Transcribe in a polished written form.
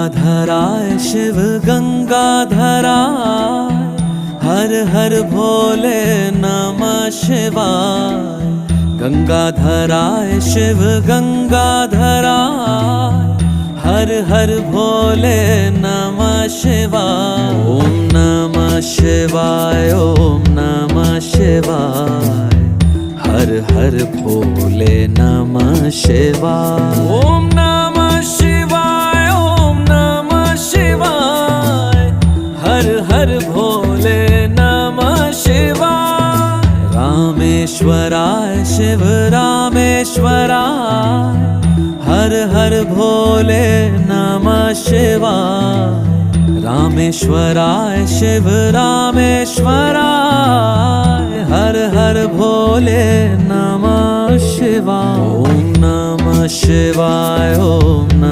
गंगाधराय शिव गंगाधराय, हर हर भोले नमः शिवाय। गंगाधराय शिव गंगाधराय, हर हर भोले नमः शिवाय। ओम नमः शिवाय, ओम नमः शिवाय, हर हर भोले नमः शिवाय। ओम नमः शिवाय, ओम नमः शिवाय, हर हर भोले नमः शिवाय। रामेश्वराय शिव रामेश्वराय, हर हर भोले नमः शिवाय। रामेश्वराय शिव रामेश्वराय, हर हर भोले नमः शिवाय। ओम नमः शिवाय, ओम